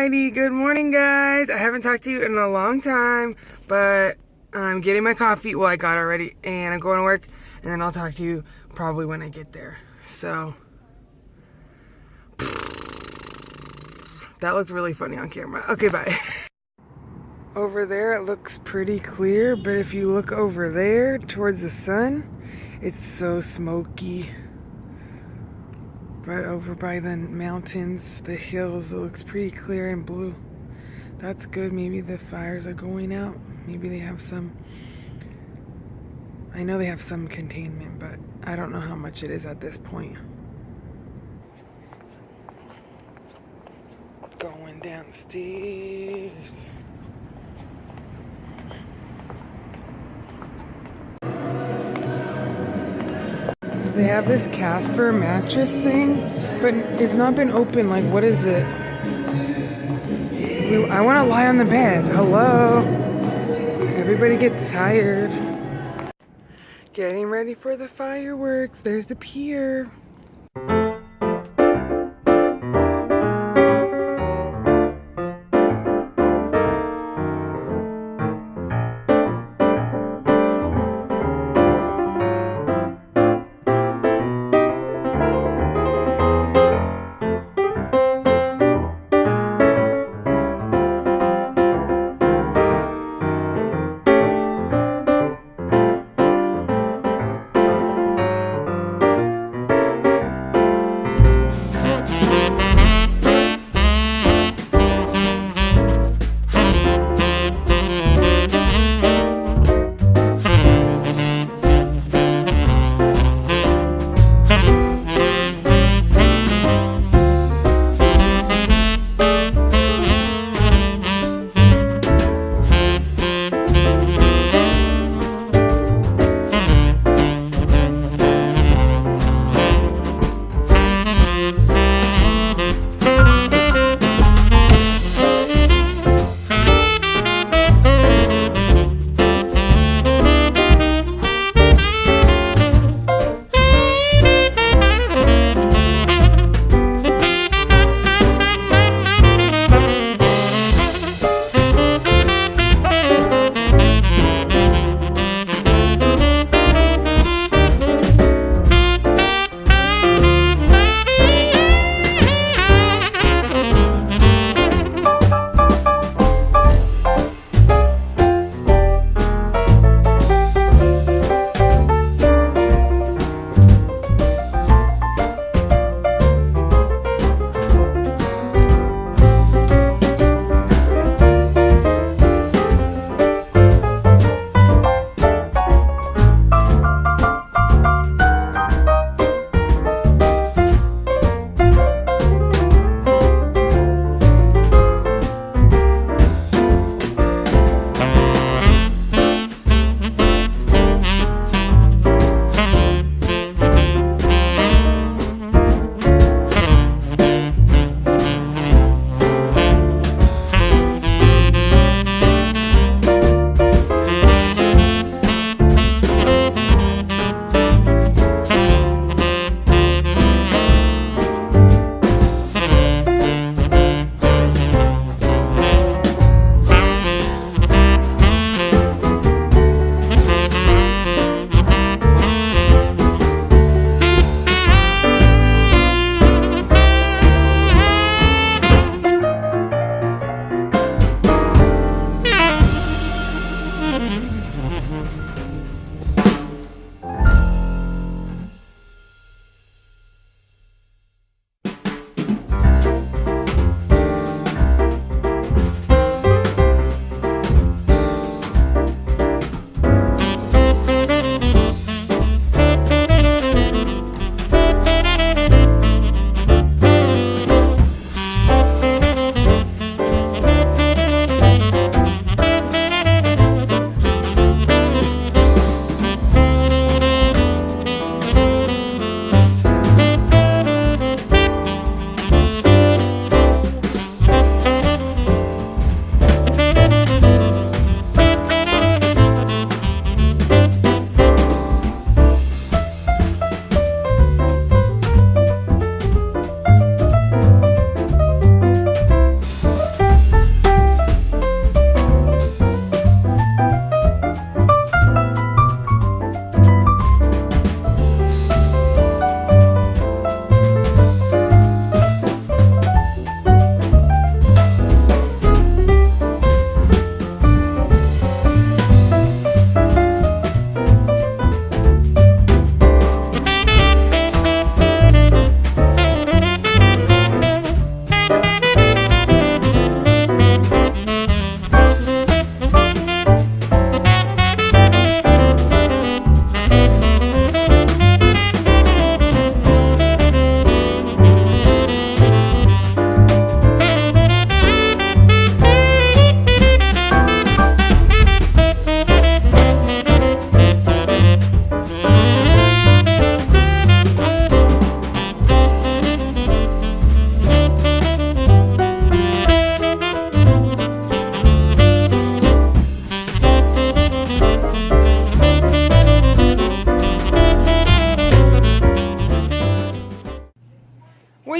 Alrighty, good morning guys. I haven't talked to you in a long time, but I'm getting my coffee. Well, I got it already, and I'm going to work, and then I'll talk to you probably when I get there. So, that looked really funny on camera. Okay, bye. Over there it looks pretty clear, but if you look over there towards the sun, it's so smoky. But over by the mountains, the hills, it looks pretty clear and blue. That's good. Maybe the fires are going out. Maybe they have some. I know they have some containment, but I don't know how much it is at this point. Going down the stairs. They have this Casper mattress thing, but it's not been open. Like, what is it? I want to lie on the bed. Hello? Everybody gets tired. Getting ready for the fireworks. There's the pier.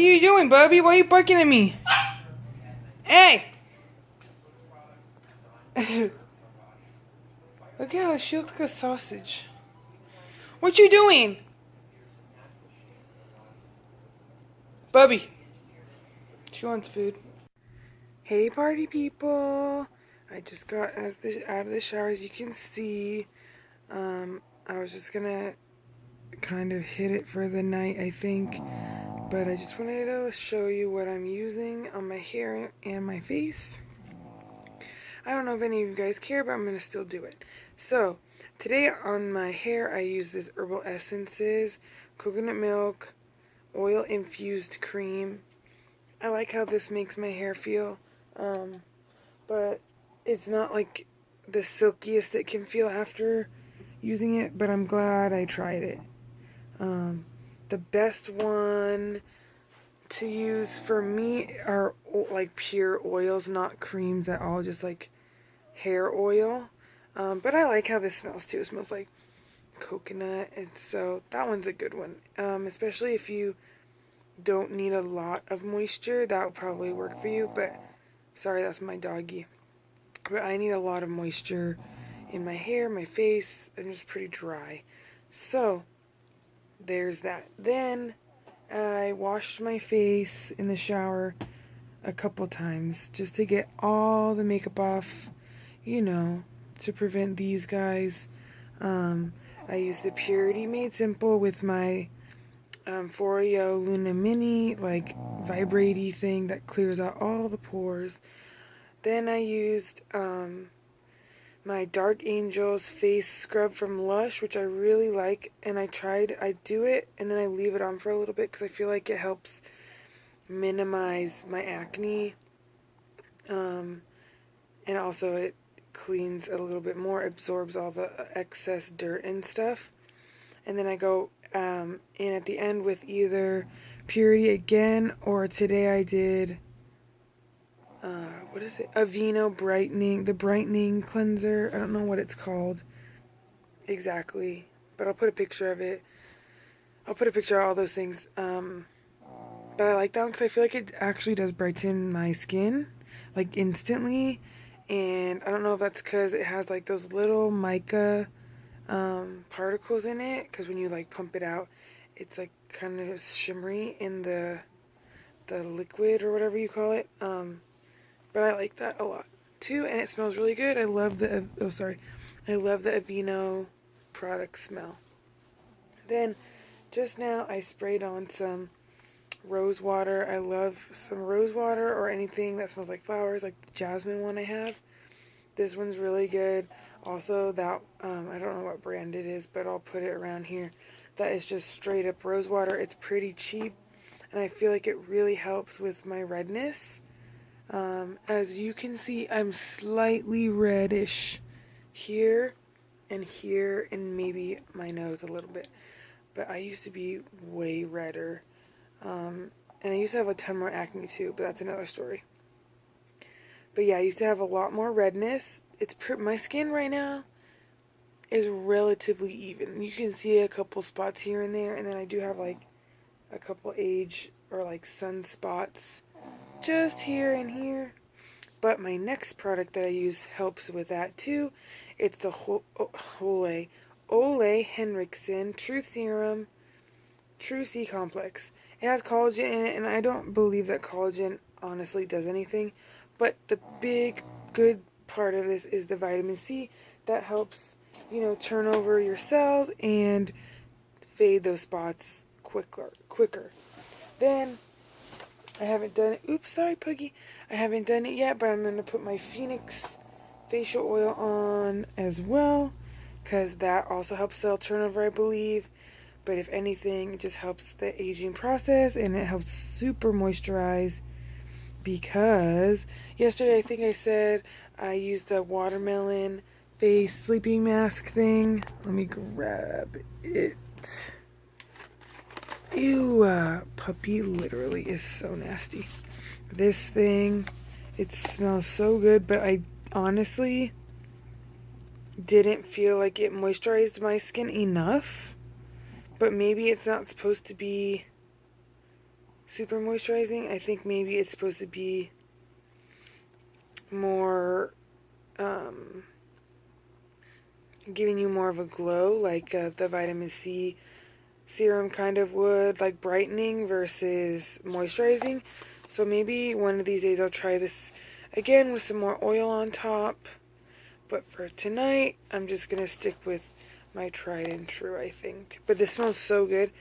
you doing, Bubby? Why are you barking at me? Hey! Look at how she looks like a sausage. What you doing? Bubby. She wants food. Hey, party people. I just got out of the shower, as you can see. I was just gonna kind of hit it for the night, I think. But I just wanted to show you what I'm using on my hair and my face. I don't know if any of you guys care, but I'm going to still do it. So, today on my hair, I use this Herbal Essences, coconut milk, oil infused cream. I like how this makes my hair feel, but it's not like the silkiest it can feel after using it, but I'm glad I tried it. The best one to use for me are like pure oils, not creams at all, just like hair oil. But I like how this smells too. It smells like coconut, and so that one's a good one. Especially if you don't need a lot of moisture, that would probably work for you. But sorry, that's my doggy. But I need a lot of moisture in my hair, my face, and it's pretty dry. So there's that. Then I washed my face in the shower a couple times just to get all the makeup off, you know, to prevent these guys. I used the Purity Made Simple with my Foreo Luna Mini, like, vibrate-y thing that clears out all the pores. Then I used my Dark Angels face scrub from Lush, which I really like, and I do it and then I leave it on for a little bit because I feel like it helps minimize my acne, and also it cleans a little bit more, absorbs all the excess dirt and stuff. And then I go in at the end with either Purity again, or today I did what is it? Aveeno brightening, the brightening cleanser. I don't know what it's called exactly, but I'll put a picture of it. I'll put a picture of all those things. But I like that one because I feel like it actually does brighten my skin, like, instantly. And I don't know if that's because it has like those little mica particles in it, because when you like pump it out, it's like kind of shimmery in the liquid or whatever you call it. But I like that a lot too, and it smells really good. I love the I love the Aveeno product smell. Then just now I sprayed on some rose water. I love some rose water or anything that smells like flowers, like the jasmine one I have. This one's really good. Also, that I don't know what brand it is, but I'll put it around here. That is just straight up rose water. It's pretty cheap, and I feel like it really helps with my redness. As you can see, I'm slightly reddish here and maybe my nose a little bit, but I used to be way redder. And I used to have a ton more acne too, but that's another story. But yeah, I used to have a lot more redness. My skin right now is relatively even. You can see a couple spots here and there, and then I do have like a couple age or like sunspots just here and here. But my next product that I use helps with that too. It's the Ole Henriksen Truth Serum True C Complex. It has collagen in it, and I don't believe that collagen honestly does anything. But the big good part of this is the vitamin C that helps, you know, turn over your cells and fade those spots quicker. Then I haven't done it. Oops, sorry, Puggy. I haven't done it yet, but I'm going to put my Phoenix facial oil on as well, because that also helps cell turnover, I believe. But if anything, it just helps the aging process, and it helps super moisturize. Because yesterday I think I said I used the watermelon face sleeping mask thing. Let me grab it. Ew, puppy literally is so nasty. This thing, it smells so good, but I honestly didn't feel like it moisturized my skin enough. But maybe it's not supposed to be super moisturizing. I think maybe it's supposed to be more giving you more of a glow, like the vitamin C serum kind of would, like brightening versus moisturizing. So maybe one of these days I'll try this again with some more oil on top. But for tonight, I'm just going to stick with my tried and true, I think. But this smells so good.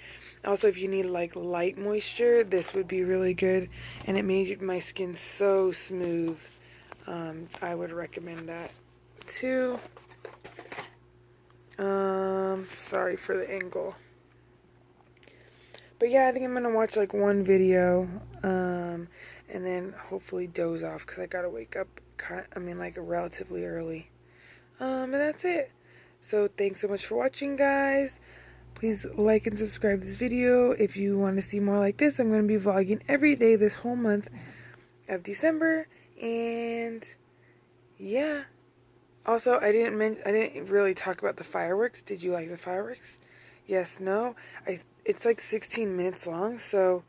Also, if you need like light moisture, this would be really good. And it made my skin so smooth. I would recommend that too. Sorry for the angle. But yeah, I think I'm going to watch like one video. And then hopefully doze off because I got to wake up, like relatively early. And that's it. So thanks so much for watching, guys. Please like and subscribe this video if you want to see more like this. I'm going to be vlogging every day this whole month of December. And yeah. Also, I didn't really talk about the fireworks. Did you like the fireworks? Yes, no. It's like 16 minutes long, so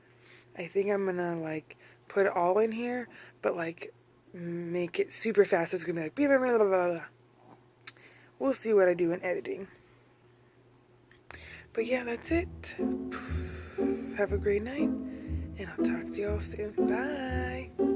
I think I'm going to like put it all in here, but like make it super fast. So it's going to be like blah, blah, blah, blah, blah. We'll see what I do in editing. But yeah, that's it. Have a great night, and I'll talk to y'all soon. Bye.